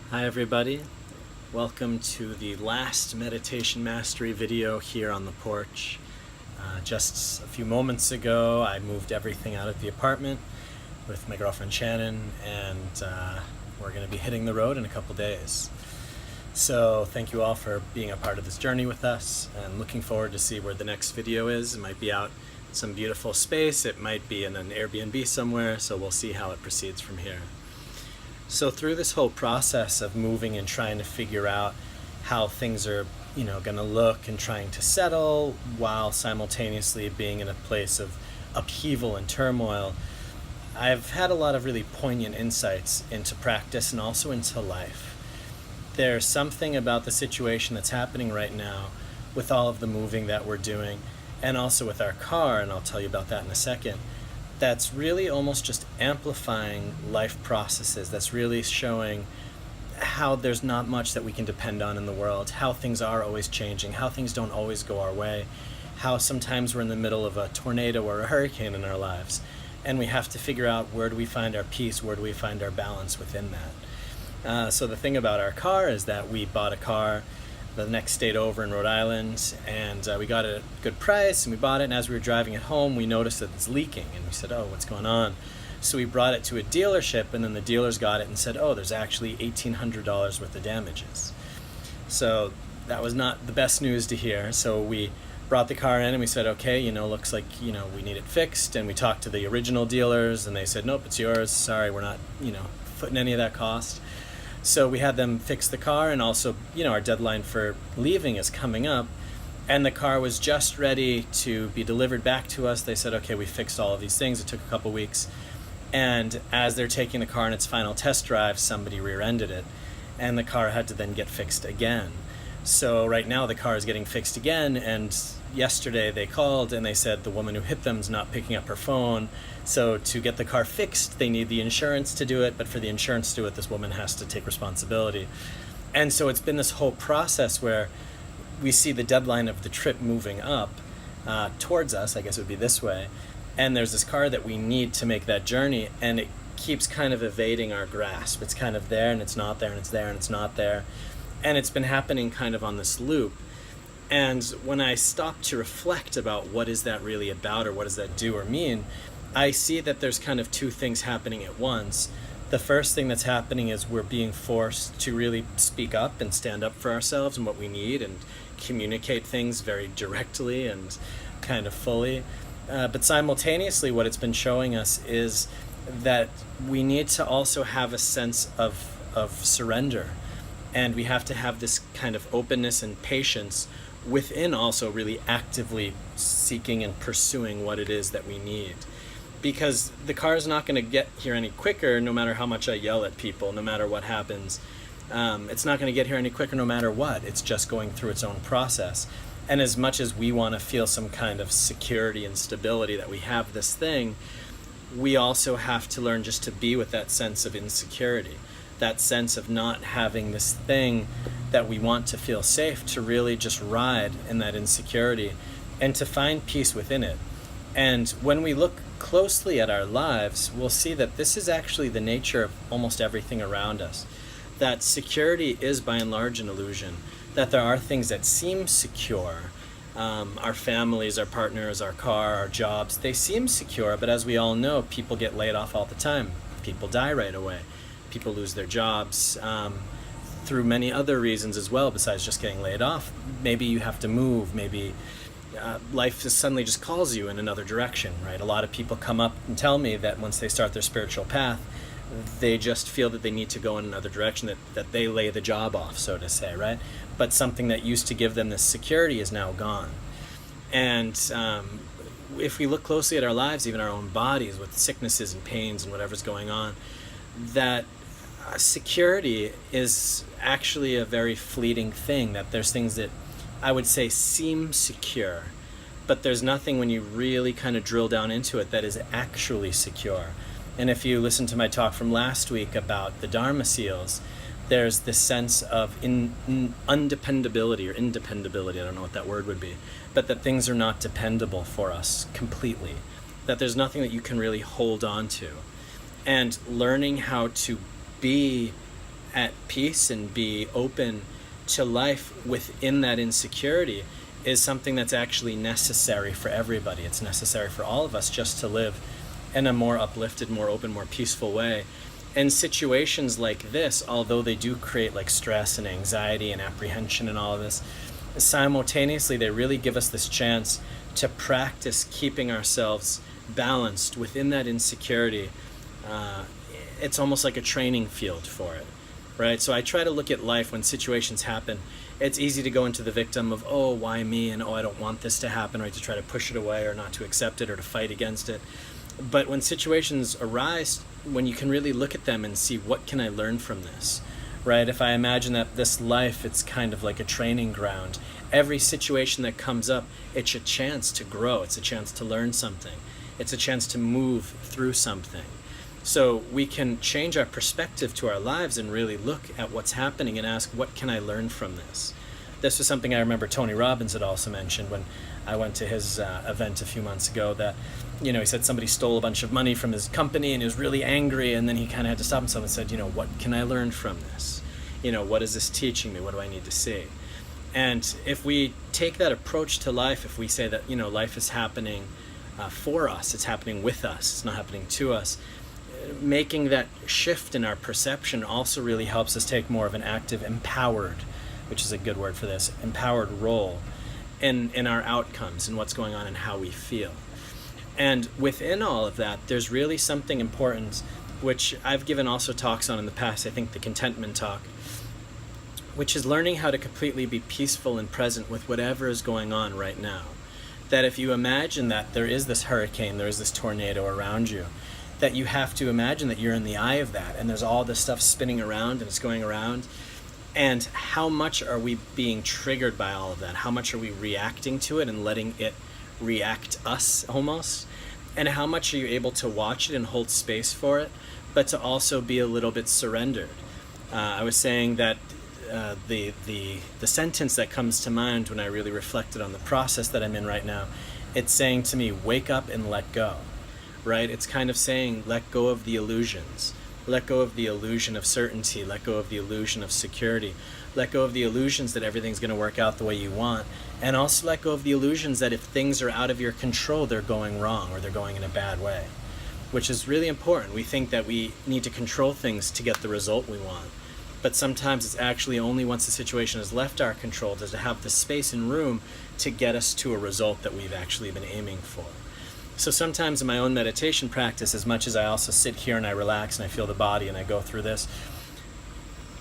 Hi everybody, welcome to the last meditation mastery video here on the porch. Just a few moments ago I moved everything out of the apartment with my girlfriend Shannon, and we're going to be hitting the road in a couple days. So thank you all for being a part of this journey with us, and looking forward to see where the next video is. It might be out in some beautiful space, it might be in an Airbnb somewhere, so we'll see how it proceeds from here. So through this whole process of moving and trying to figure out how things are, going to look and trying to settle while simultaneously being in a place of upheaval and turmoil, I've had a lot of really poignant insights into practice and also into life. There's something about the situation that's happening right now with all of the moving that we're doing, and also with our car, and I'll tell you about that in a second, that's really almost just amplifying life processes, that's really showing how there's not much that we can depend on in the world, how things are always changing, how things don't always go our way, how sometimes we're in the middle of a tornado or a hurricane in our lives, and we have to figure out where do we find our peace, where do we find our balance within that. So the thing about our car is that we bought a car the next state over in Rhode Island, and we got it at a good price, and we bought it, and as we were driving it home we noticed that it's leaking, and we said, oh, what's going on? So we brought it to a dealership, and then the dealers got it and said, oh, there's actually $1,800 worth of damages. So that was not the best news to hear. So we brought the car in and we said, okay, looks like we need it fixed, and we talked to the original dealers and they said, nope, it's yours, sorry, we're not footing any of that cost. So we had them fix the car, and also, our deadline for leaving is coming up, and the car was just ready to be delivered back to us. They said, okay, we fixed all of these things. It took a couple weeks, and as they're taking the car in its final test drive, somebody rear-ended it, and the car had to then get fixed again. So right now the car is getting fixed again, and yesterday they called and they said the woman who hit them's not picking up her phone. So to get the car fixed, they need the insurance to do it, but for the insurance to do it, this woman has to take responsibility. And so it's been this whole process where we see the deadline of the trip moving up towards us, I guess it would be this way, and there's this car that we need to make that journey, and it keeps kind of evading our grasp. It's kind of there and it's not there, and it's there and it's not there. And it's been happening kind of on this loop. And when I stop to reflect about what is that really about, or what does that do or mean, I see that there's kind of two things happening at once. The first thing that's happening is we're being forced to really speak up and stand up for ourselves and what we need, and communicate things very directly and kind of fully. But simultaneously, what it's been showing us is that we need to also have a sense of surrender. And we have to have this kind of openness and patience within also really actively seeking and pursuing what it is that we need. Because the car is not going to get here any quicker no matter how much I yell at people, no matter what happens. It's not going to get here any quicker no matter what. It's just going through its own process. And as much as we want to feel some kind of security and stability that we have this thing, we also have to learn just to be with that sense of insecurity, that sense of not having this thing that we want to feel safe, to really just ride in that insecurity and to find peace within it. And when we look closely at our lives, we'll see that this is actually the nature of almost everything around us. That security is by and large an illusion, that there are things that seem secure. Our families, our partners, our car, our jobs, they seem secure, but as we all know, people get laid off all the time. People die right away. People lose their jobs through many other reasons as well, besides just getting laid off. Maybe you have to move, maybe life just suddenly just calls you in another direction, right? A lot of people come up and tell me that once they start their spiritual path, they just feel that they need to go in another direction, that they lay the job off, so to say, right? But something that used to give them this security is now gone. And if we look closely at our lives, even our own bodies, with sicknesses and pains and whatever's going on, that security is actually a very fleeting thing, that there's things that I would say seem secure, but there's nothing when you really kind of drill down into it that is actually secure. And if you listen to my talk from last week about the Dharma seals, there's this sense of undependability or independability, I don't know what that word would be, but that things are not dependable for us completely, that there's nothing that you can really hold on to. And learning how to be at peace and be open to life within that insecurity is something that's actually necessary for everybody. It's necessary for all of us just to live in a more uplifted, more open, more peaceful way. And situations like this, although they do create like stress and anxiety and apprehension and all of this, simultaneously they really give us this chance to practice keeping ourselves balanced within that insecurity. It's almost like a training field for it, right? So I try to look at life when situations happen. It's easy to go into the victim of, oh, why me? And, oh, I don't want this to happen, right? To try to push it away or not to accept it or to fight against it. But when situations arise, when you can really look at them and see, what can I learn from this, right? If I imagine that this life, it's kind of like a training ground. Every situation that comes up, it's a chance to grow. It's a chance to learn something. It's a chance to move through something. So we can change our perspective to our lives and really look at what's happening and ask, what can I learn from this? This was something I remember Tony Robbins had also mentioned when I went to his event a few months ago, that, he said somebody stole a bunch of money from his company and he was really angry, and then he kind of had to stop himself and said, what can I learn from this? What is this teaching me? What do I need to see? And if we take that approach to life, if we say that, life is happening for us, it's happening with us, it's not happening to us, making that shift in our perception also really helps us take more of an active, empowered, which is a good word for this, empowered role in our outcomes and what's going on and how we feel. And within all of that, there's really something important, which I've given also talks on in the past, I think the contentment talk, which is learning how to completely be peaceful and present with whatever is going on right now. That if you imagine that there is this hurricane, there is this tornado around you, that you have to imagine that you're in the eye of that, and there's all this stuff spinning around and it's going around. And how much are we being triggered by all of that? How much are we reacting to it and letting it react us almost? And how much are you able to watch it and hold space for it, but to also be a little bit surrendered? I was saying that the sentence that comes to mind when I really reflected on the process that I'm in right now, it's saying to me, wake up and let go. Right? It's kind of saying, let go of the illusions. Let go of the illusion of certainty. Let go of the illusion of security. Let go of the illusions that everything's going to work out the way you want. And also let go of the illusions that if things are out of your control, they're going wrong or they're going in a bad way, which is really important. We think that we need to control things to get the result we want. But sometimes it's actually only once the situation has left our control does it have the space and room to get us to a result that we've actually been aiming for. So sometimes in my own meditation practice, as much as I also sit here and I relax and I feel the body and I go through this,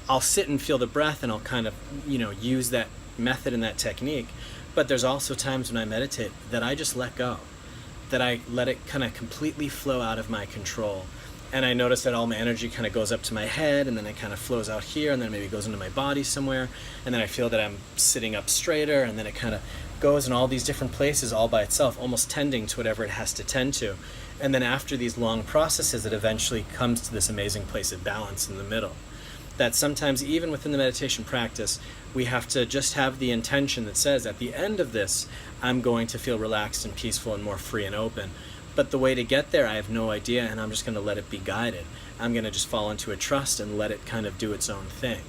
I'll sit and feel the breath and I'll kind of, use that method and that technique. But there's also times when I meditate that I just let go, that I let it kind of completely flow out of my control. And I notice that all my energy kind of goes up to my head, and then it kind of flows out here, and then maybe goes into my body somewhere, and then I feel that I'm sitting up straighter, and then it kind of goes in all these different places all by itself, almost tending to whatever it has to tend to. And then after these long processes, it eventually comes to this amazing place of balance in the middle. That sometimes even within the meditation practice, we have to just have the intention that says, at the end of this, I'm going to feel relaxed and peaceful and more free and open. But the way to get there, I have no idea, and I'm just going to let it be guided. I'm going to just fall into a trust and let it kind of do its own thing.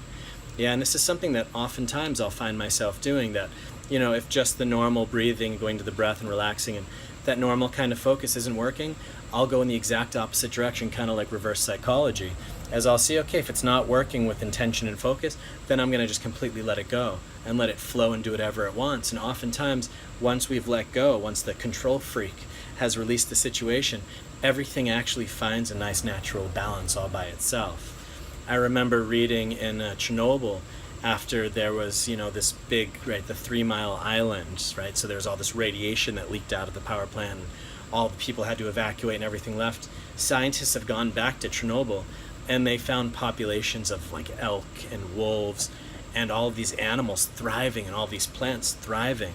Yeah, and this is something that oftentimes I'll find myself doing, that, if just the normal breathing, going to the breath and relaxing, and that normal kind of focus isn't working, I'll go in the exact opposite direction, kind of like reverse psychology. As I'll see, okay, if it's not working with intention and focus, then I'm going to just completely let it go and let it flow and do whatever it wants. And oftentimes, once we've let go, once the control freak has released the situation, everything actually finds a nice natural balance all by itself. I remember reading in Chernobyl, after there was, this big, right, the 3 Mile Island, right? So there was all this radiation that leaked out of the power plant, and all the people had to evacuate and everything left. Scientists have gone back to Chernobyl, and they found populations of like elk and wolves and all of these animals thriving and all these plants thriving.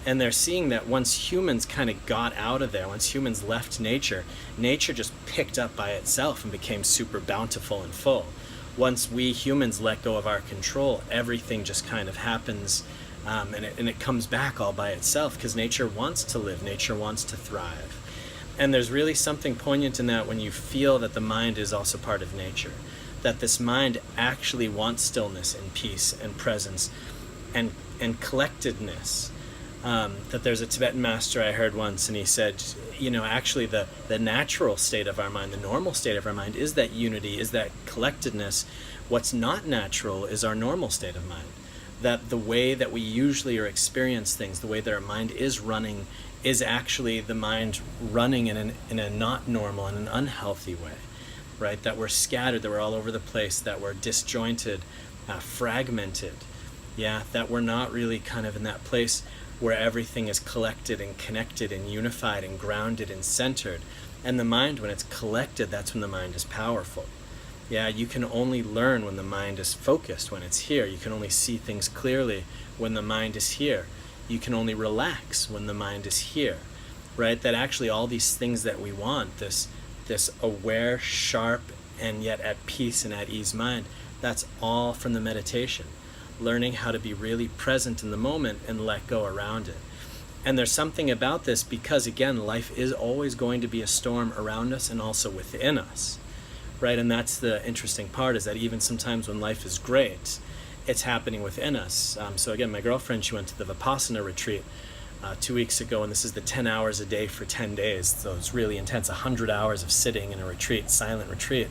And they're seeing that once humans kind of got out of there, once humans left nature, nature just picked up by itself and became super bountiful and full. Once we humans let go of our control, everything just kind of happens, and it comes back all by itself, because nature wants to live, nature wants to thrive. And there's really something poignant in that when you feel that the mind is also part of nature, that this mind actually wants stillness and peace and presence and collectedness. That there's a Tibetan master I heard once, and he said, actually the natural state of our mind, the normal state of our mind is that unity, is that collectedness. What's not natural is our normal state of mind. That the way that we usually experience things, the way that our mind is running, is actually the mind running in a not normal and an unhealthy way, right? That we're scattered, that we're all over the place, that we're disjointed, fragmented, that we're not really kind of in that place where everything is collected and connected and unified and grounded and centered. And the mind, when it's collected, that's when the mind is powerful. You can only learn when the mind is focused, when it's here. You can only see things clearly when the mind is here. You can only relax when the mind is here, right? That actually all these things that we want, this aware, sharp, and yet at peace and at ease mind, that's all from the meditation. Learning how to be really present in the moment and let go around it. And there's something about this because, again, life is always going to be a storm around us and also within us. Right, and that's the interesting part, is that even sometimes when life is great, it's happening within us. So again, my girlfriend, she went to the Vipassana retreat 2 weeks ago, and this is the 10 hours a day for 10 days. So it's really intense, 100 hours of sitting in a retreat, silent retreat.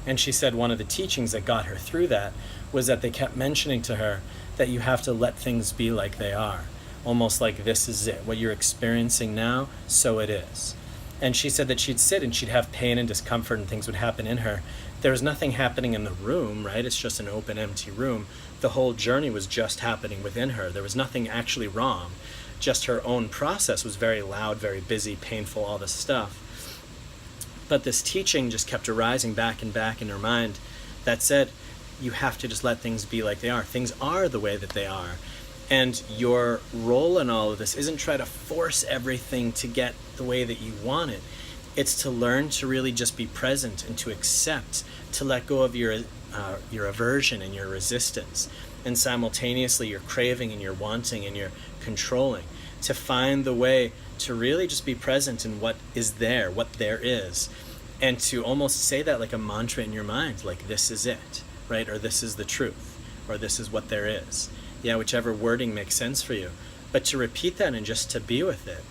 And she said one of the teachings that got her through that was that they kept mentioning to her that you have to let things be like they are. Almost like this is it. What you're experiencing now, so it is. And she said that she'd sit and she'd have pain and discomfort and things would happen in her. There was nothing happening in the room, right? It's just an open, empty room. The whole journey was just happening within her. There was nothing actually wrong. Just her own process was very loud, very busy, painful, all this stuff. But this teaching just kept arising back and back in her mind that said, you have to just let things be like they are. Things are the way that they are. And your role in all of this isn't try to force everything to get the way that you want it. It's to learn to really just be present and to accept, to let go of your aversion and your resistance, and simultaneously your craving and your wanting and your controlling, to find the way to really just be present in what is there, what there is, and to almost say that like a mantra in your mind, like this is it, right? Or this is the truth, or this is what there is. Whichever wording makes sense for you. But to repeat that and just to be with it.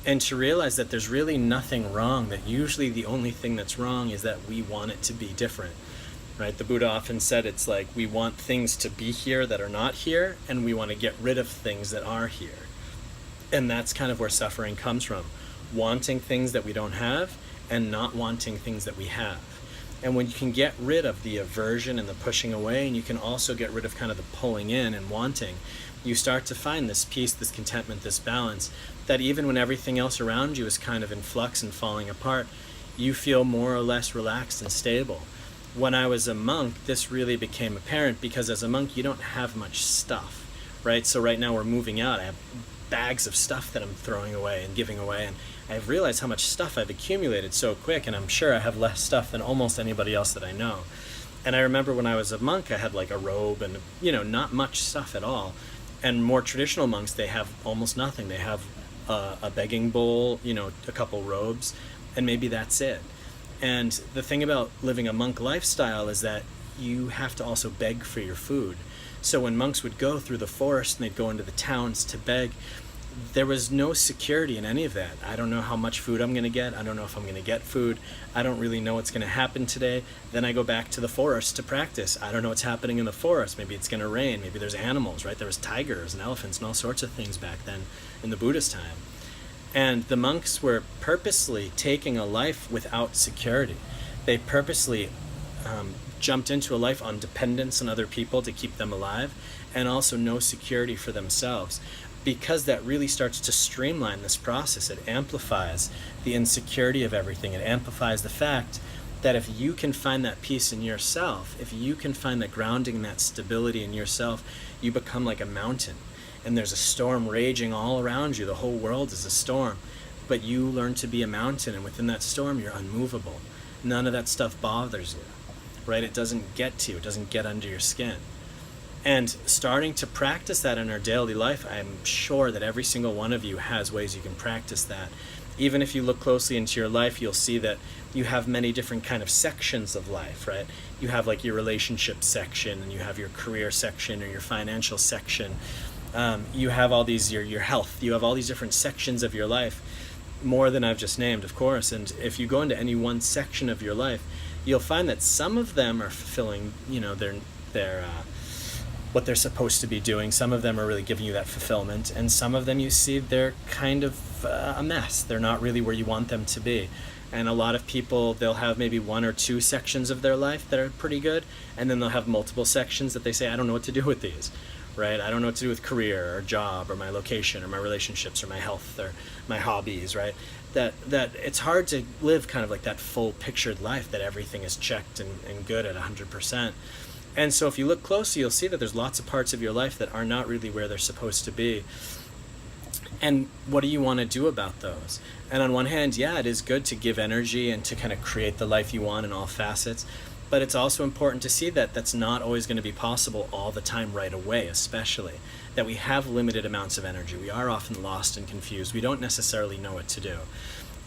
And to realize that there's really nothing wrong, that usually the only thing that's wrong is that we want it to be different, right? The Buddha often said it's like we want things to be here that are not here, and we want to get rid of things that are here. And that's kind of where suffering comes from. Wanting things that we don't have and not wanting things that we have. And when you can get rid of the aversion and the pushing away, and you can also get rid of kind of the pulling in and wanting, you start to find this peace, this contentment, this balance, that even when everything else around you is kind of in flux and falling apart, you feel more or less relaxed and stable. When I was a monk, this really became apparent because as a monk, you don't have much stuff, right? So right now we're moving out. I have bags of stuff that I'm throwing away and giving away, and I've realized how much stuff I've accumulated so quick, and I'm sure I have less stuff than almost anybody else that I know. And I remember when I was a monk, I had like a robe and, not much stuff at all. And more traditional monks, they have almost nothing. They have a begging bowl, a couple robes, and maybe that's it. And the thing about living a monk lifestyle is that you have to also beg for your food. So when monks would go through the forest and they'd go into the towns to beg, there was no security in any of that. I don't know how much food I'm going to get. I don't know if I'm going to get food. I don't really know what's going to happen today. Then I go back to the forest to practice. I don't know what's happening in the forest. Maybe it's going to rain. Maybe there's animals, right? There was tigers and elephants and all sorts of things back then in the Buddhist time. And the monks were purposely taking a life without security. They purposely jumped into a life on dependence on other people to keep them alive, and also no security for themselves. Because that really starts to streamline this process. It amplifies the insecurity of everything. It amplifies the fact that if you can find that peace in yourself, if you can find that grounding and that stability in yourself, you become like a mountain. And there's a storm raging all around you. The whole world is a storm. But you learn to be a mountain, and within that storm, you're unmovable. None of that stuff bothers you, right? It doesn't get to you. It doesn't get under your skin. And starting to practice that in our daily life, I'm sure that every single one of you has ways you can practice that. even if you look closely into your life, you'll see that you have many different kind of sections of life, right? You have like your relationship section, and you have your career section or your financial section. You have all these, your health, you have all these different sections of your life, more than I've just named, of course. And if you go into any one section of your life, you'll find that some of them are fulfilling, their what they're supposed to be doing. Some of them are really giving you that fulfillment, and some of them you see they're kind of a mess. They're not really where you want them to be. And a lot of people, they'll have maybe one or two sections of their life that are pretty good, and then they'll have multiple sections that they say, I don't know what to do with these, right? I don't know what to do with career or job or my location or my relationships or my health or my hobbies, right? That it's hard to live kind of like that full pictured life that everything is checked and good at 100%. And so if you look closely, you'll see that there's lots of parts of your life that are not really where they're supposed to be. And what do you want to do about those? And on one hand, yeah, it is good to give energy and to kind of create the life you want in all facets. But it's also important to see that that's not always going to be possible all the time right away, especially. That we have limited amounts of energy. We are often lost and confused. We don't necessarily know what to do.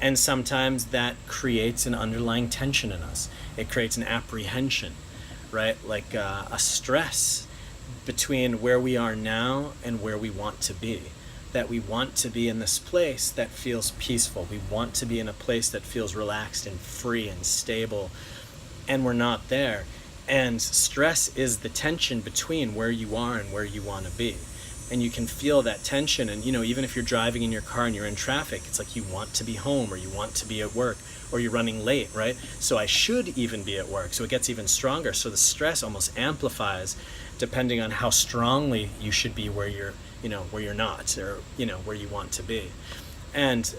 And sometimes that creates an underlying tension in us. It creates an apprehension, right? Like a stress between where we are now and where we want to be. That we want to be in this place that feels peaceful. We want to be in a place that feels relaxed and free and stable, and we're not there. And stress is the tension between where you are and where you want to be. And you can feel that tension. And even if you're driving in your car and you're in traffic, it's like you want to be home, or you want to be at work, or you're running late, right? So I should even be at work. So it gets even stronger. So the stress almost amplifies depending on how strongly you should be where you're not, or where you want to be. And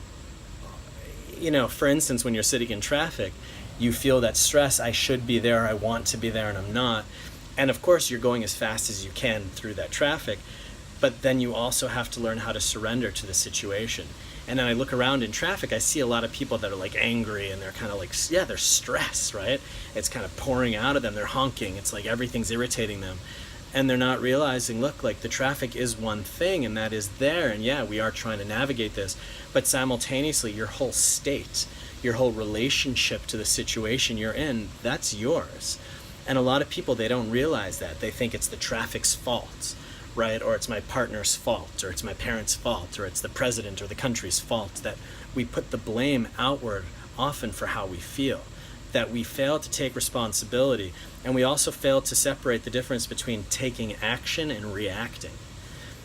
for instance, when you're sitting in traffic, you feel that stress. I should be there, I want to be there, and I'm not. And of course you're going as fast as you can through that traffic, but then you also have to learn how to surrender to the situation. And then I look around in traffic, I see a lot of people that are like angry, and they're kind of like, they're stressed, right? It's kind of pouring out of them, they're honking, it's like everything's irritating them. And they're not realizing, look, like the traffic is one thing, and that is there, and yeah, we are trying to navigate this, but simultaneously your whole state, your whole relationship to the situation you're in, that's yours. And a lot of people, they don't realize that. They think it's the traffic's fault, right? Or it's my partner's fault, or it's my parents' fault, or it's the president or the country's fault. That we put the blame outward often for how we feel. That we fail to take responsibility, and we also fail to separate the difference between taking action and reacting.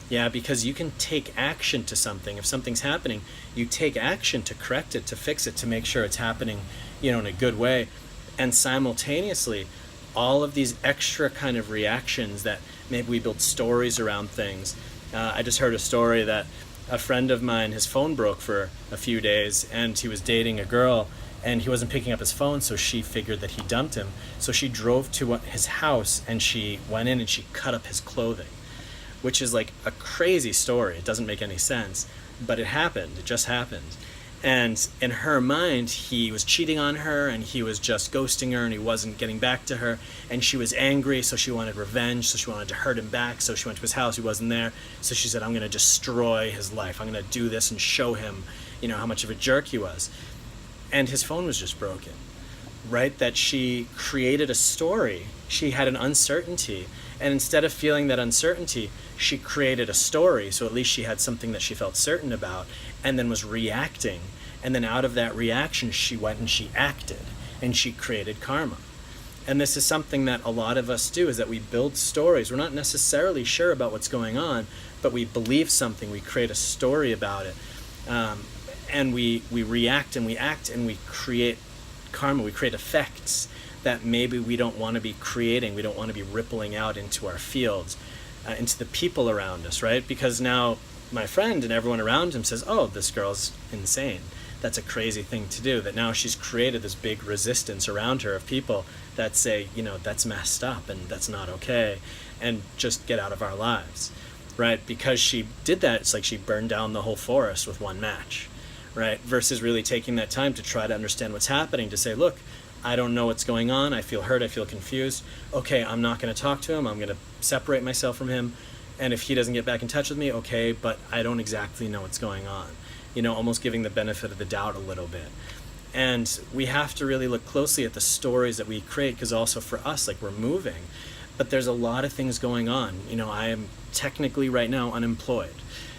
Yeah, because you can take action to something. If something's happening, you take action to correct it, to fix it, to make sure it's happening, in a good way. And simultaneously, all of these extra kind of reactions that maybe we build stories around things. I just heard a story that a friend of mine, his phone broke for a few days, and he was dating a girl, and he wasn't picking up his phone, so she figured that he dumped him. So she drove to his house, and she went in and she cut up his clothing, which is like a crazy story. It doesn't make any sense, but it happened. It just happened. And in her mind, he was cheating on her, and he was just ghosting her, and he wasn't getting back to her, and she was angry, so she wanted revenge, so she wanted to hurt him back, so she went to his house, he wasn't there, so she said, I'm going to destroy his life. I'm going to do this and show him, how much of a jerk he was. And his phone was just broken, right? That she created a story. She had an uncertainty, and instead of feeling that uncertainty, she created a story, so at least she had something that she felt certain about, and then was reacting. And then out of that reaction, she went and she acted, and she created karma. And this is something that a lot of us do, is that we build stories. We're not necessarily sure about what's going on, but we believe something, we create a story about it. And we react and we act and we create karma, we create effects that maybe we don't want to be creating, we don't want to be rippling out into our fields, into the people around us, right? Because now my friend and everyone around him says, oh, this girl's insane. That's a crazy thing to do. That now she's created this big resistance around her of people that say, that's messed up and that's not okay, and just get out of our lives, right? Because she did that, it's like she burned down the whole forest with one match. Right? Versus really taking that time to try to understand what's happening, to say, look, I don't know what's going on, I feel hurt, I feel confused. Okay, I'm not going to talk to him, I'm going to separate myself from him, and if he doesn't get back in touch with me, okay, but I don't exactly know what's going on. almost giving the benefit of the doubt a little bit. And we have to really look closely at the stories that we create, because also for us, like, we're moving, but there's a lot of things going on. I am technically right now unemployed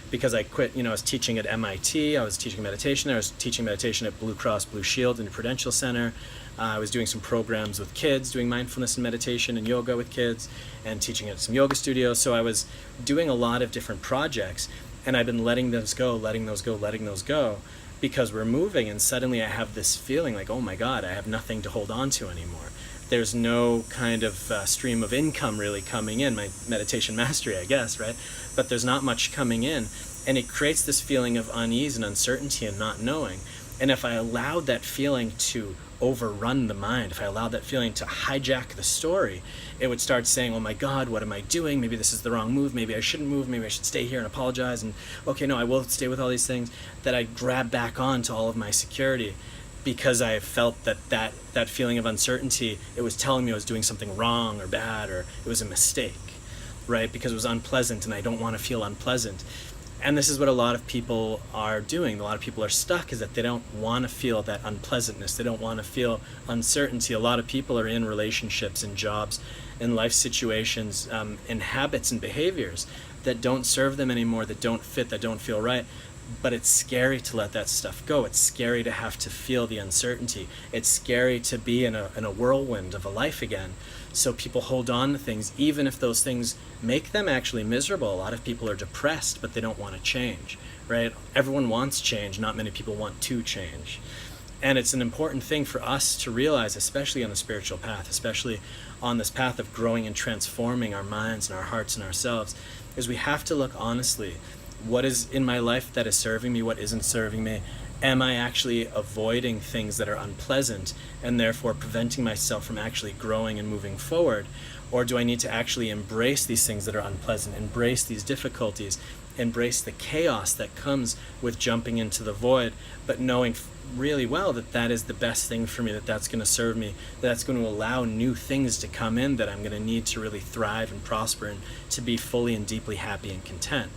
because I quit. I was teaching at MIT, I was teaching meditation there, I was teaching meditation at Blue Cross Blue Shield in the Prudential Center. I was doing some programs with kids, doing mindfulness and meditation and yoga with kids, and teaching at some yoga studios. So I was doing a lot of different projects, and I've been letting those go, because we're moving, and suddenly I have this feeling like, oh my God, I have nothing to hold on to anymore. There's no kind of stream of income really coming in, my meditation mastery, I guess, right? But there's not much coming in, and it creates this feeling of unease and uncertainty and not knowing. And if I allowed that feeling to overrun the mind, if I allowed that feeling to hijack the story, it would start saying, oh my God, what am I doing? Maybe this is the wrong move. Maybe I shouldn't move. Maybe I should stay here and apologize. And okay, no, I will stay with all these things. That I grab back on to all of my security, because I felt that feeling of uncertainty, it was telling me I was doing something wrong or bad, or it was a mistake, right? Because it was unpleasant, and I don't want to feel unpleasant. And this is what a lot of people are doing. A lot of people are stuck, is that they don't want to feel that unpleasantness. They don't want to feel uncertainty. A lot of people are in relationships and jobs and life situations, in habits and behaviors that don't serve them anymore, that don't fit, that don't feel right. But it's scary to let that stuff go. It's scary to have to feel the uncertainty. It's scary to be in a whirlwind of a life again. So people hold on to things, even if those things make them actually miserable. A lot of people are depressed, but they don't want to change, right? Everyone wants change. Not many people want to change. And it's an important thing for us to realize, especially on the spiritual path, especially on this path of growing and transforming our minds and our hearts and ourselves, is we have to look honestly. What is in my life that is serving me? What isn't serving me? Am I actually avoiding things that are unpleasant and therefore preventing myself from actually growing and moving forward? Or do I need to actually embrace these things that are unpleasant, embrace these difficulties, embrace the chaos that comes with jumping into the void, but knowing really well that that is the best thing for me, that that's going to serve me, that's going to allow new things to come in that I'm going to need to really thrive and prosper and to be fully and deeply happy and content.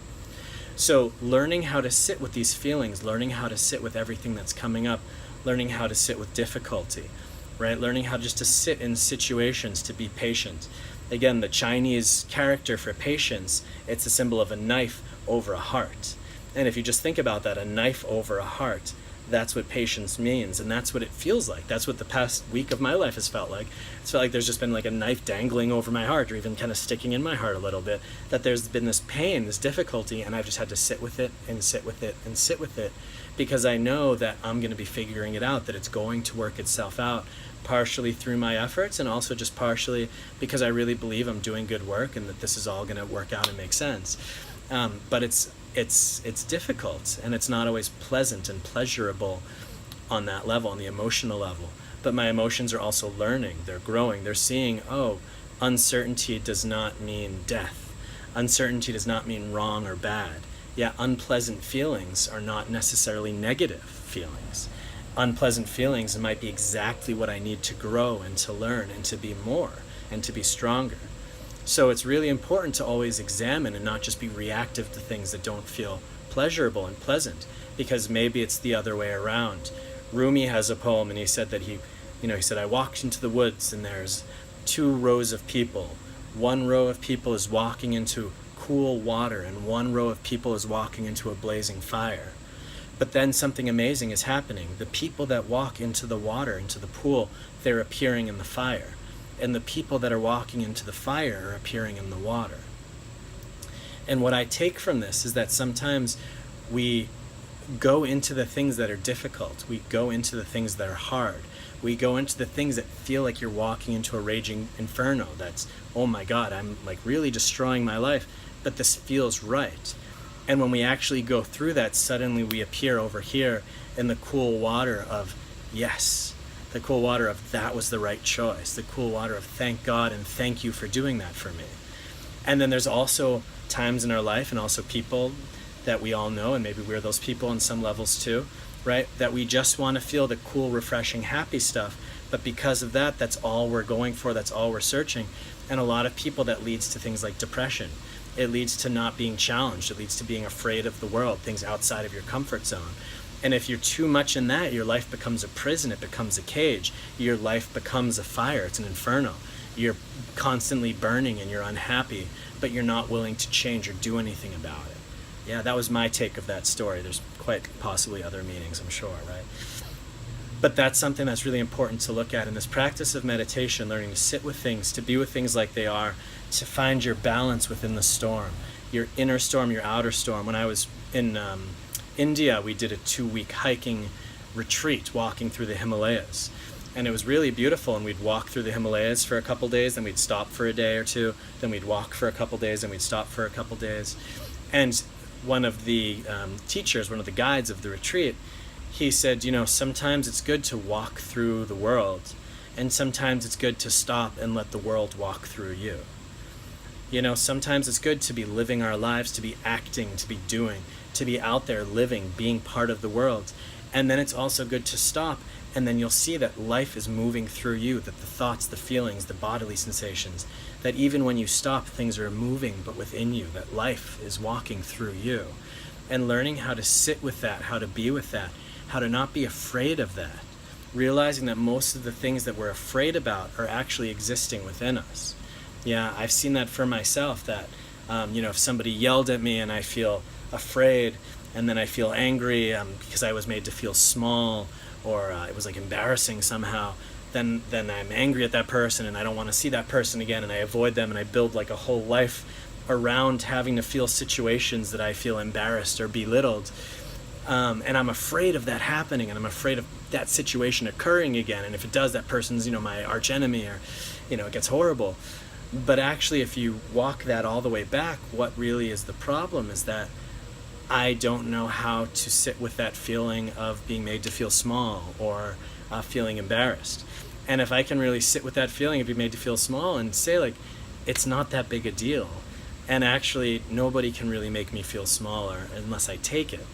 So learning how to sit with these feelings, learning how to sit with everything that's coming up, learning how to sit with difficulty, right? Learning how just to sit in situations, to be patient. Again, the Chinese character for patience, it's a symbol of a knife over a heart. And if you just think about that, a knife over a heart, that's what patience means, and that's what it feels like. That's what the past week of my life has felt like. It's felt like there's just been like a knife dangling over my heart, or even kind of sticking in my heart a little bit, that there's been this pain, this difficulty, and I've just had to sit with it and sit with it and sit with it, because I know that I'm going to be figuring it out, that it's going to work itself out, partially through my efforts and also just partially because I really believe I'm doing good work and that this is all going to work out and make sense. But it's difficult, and it's not always pleasant and pleasurable on that level, on the emotional level. But my emotions are also learning, they're growing, they're seeing, oh, uncertainty does not mean death. Uncertainty does not mean wrong or bad. Yeah, unpleasant feelings are not necessarily negative feelings. Unpleasant feelings might be exactly what I need to grow and to learn and to be more and to be stronger. So it's really important to always examine and not just be reactive to things that don't feel pleasurable and pleasant, because maybe it's the other way around. Rumi has a poem, and he said that he said, I walked into the woods and there's 2 rows of people. One row of people is walking into cool water and one row of people is walking into a blazing fire. But then something amazing is happening. The people that walk into the water, into the pool, they're appearing in the fire. And the people that are walking into the fire are appearing in the water. And what I take from this is that sometimes we go into the things that are difficult. We go into the things that are hard. We go into the things that feel like you're walking into a raging inferno. That's, oh my God, I'm like really destroying my life, but this feels right. And when we actually go through that, suddenly we appear over here in the cool water of yes, the cool water of that was the right choice, the cool water of thank God and thank you for doing that for me. And then there's also times in our life and also people that we all know, and maybe we're those people on some levels too, right? That we just want to feel the cool, refreshing, happy stuff. But because of that, that's all we're going for, that's all we're searching. And a lot of people, that leads to things like depression. It leads to not being challenged. It leads to being afraid of the world, things outside of your comfort zone. And if you're too much in that, your life becomes a prison, it becomes a cage. Your life becomes a fire, it's an inferno. You're constantly burning and you're unhappy, but you're not willing to change or do anything about it. Yeah, that was my take of that story. There's quite possibly other meanings, I'm sure, right? But that's something that's really important to look at in this practice of meditation, learning to sit with things, to be with things like they are, to find your balance within the storm, your inner storm, your outer storm. When I was in India, we did a 2-week hiking retreat, walking through the Himalayas. And it was really beautiful, and we'd walk through the Himalayas for a couple days, then we'd stop for a day or two, then we'd walk for a couple days, and we'd stop for a couple days. And one of the teachers, one of the guides of the retreat, he said, sometimes it's good to walk through the world, and sometimes it's good to stop and let the world walk through you. Sometimes it's good to be living our lives, to be acting, to be doing, to be out there living, being part of the world. And then it's also good to stop, and then you'll see that life is moving through you, that the thoughts, the feelings, the bodily sensations, that even when you stop, things are moving but within you, that life is walking through you. And learning how to sit with that, how to be with that, how to not be afraid of that, realizing that most of the things that we're afraid about are actually existing within us. Yeah, I've seen that for myself, that, if somebody yelled at me and I feel afraid, and then I feel angry because I was made to feel small, or it was like embarrassing somehow, then I'm angry at that person and I don't want to see that person again, and I avoid them, and I build like a whole life around having to feel situations that I feel embarrassed or belittled. And I'm afraid of that happening, and I'm afraid of that situation occurring again. And if it does, that person's, my arch enemy, or, it gets horrible. But actually, if you walk that all the way back, what really is the problem is that I don't know how to sit with that feeling of being made to feel small, or feeling embarrassed. And if I can really sit with that feeling of being made to feel small and say, it's not that big a deal. And actually, nobody can really make me feel smaller unless I take it.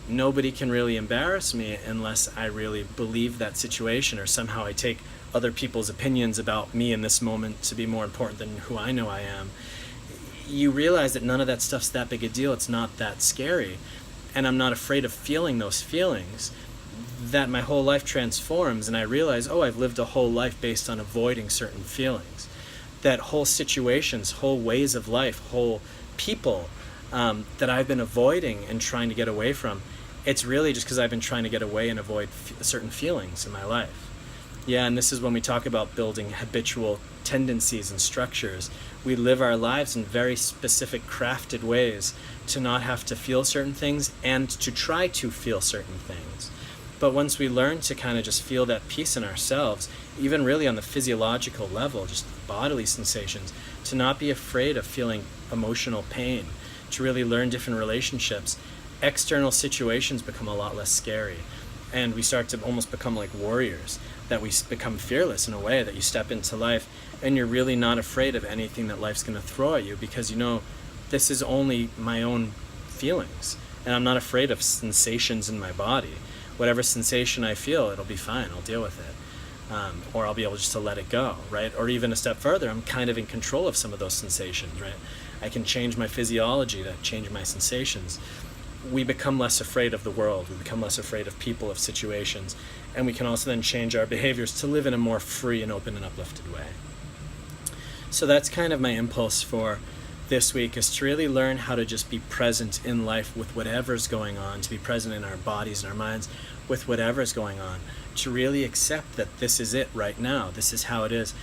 Nobody can really embarrass me unless I really believe that situation, or somehow I take other people's opinions about me in this moment to be more important than who I know I am. You realize that none of that stuff's that big a deal. It's not that scary. And I'm not afraid of feeling those feelings. That my whole life transforms, and I realize, I've lived a whole life based on avoiding certain feelings. That whole situations, whole ways of life, whole people that I've been avoiding and trying to get away from, it's really just because I've been trying to get away and avoid certain feelings in my life. Yeah, and this is when we talk about building habitual tendencies and structures. We live our lives in very specific, crafted ways to not have to feel certain things and to try to feel certain things. But once we learn to kind of just feel that peace in ourselves, even really on the physiological level, just bodily sensations, to not be afraid of feeling emotional pain, to really learn different relationships, external situations become a lot less scary. And we start to almost become like warriors, that we become fearless in a way, that you step into life and you're really not afraid of anything that life's going to throw at you, because this is only my own feelings, and I'm not afraid of sensations in my body. Whatever sensation I feel, it'll be fine, I'll deal with it. Or I'll be able just to let it go, right? Or even a step further, I'm kind of in control of some of those sensations, right? I can change my physiology, that change my sensations. We become less afraid of the world, we become less afraid of people, of situations, and we can also then change our behaviors to live in a more free and open and uplifted way. So that's kind of my impulse for this week, is to really learn how to just be present in life with whatever's going on, to be present in our bodies and our minds with whatever's going on, to really accept that this is it right now, this is how it is,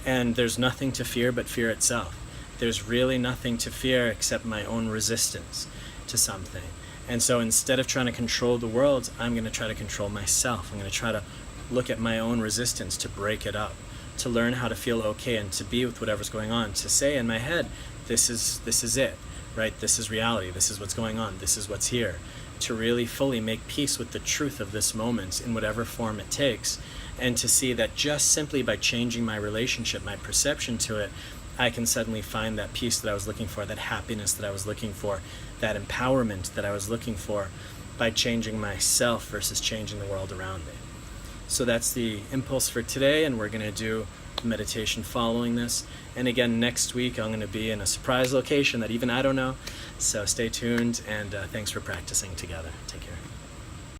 and there's nothing to fear but fear itself. There's really nothing to fear except my own resistance to something. And so instead of trying to control the world, I'm going to try to control myself. I'm going to try to look at my own resistance, to break it up, to learn how to feel okay and to be with whatever's going on, to say in my head, this is it, right? This is reality. This is what's going on. This is what's here. To really fully make peace with the truth of this moment in whatever form it takes, and to see that just simply by changing my relationship, my perception to it, I can suddenly find that peace that I was looking for, that happiness that I was looking for, that empowerment that I was looking for, by changing myself versus changing the world around me. So that's the impulse for today, and we're going to do meditation following this. And again, next week I'm going to be in a surprise location that even I don't know. So stay tuned, and thanks for practicing together. Take care.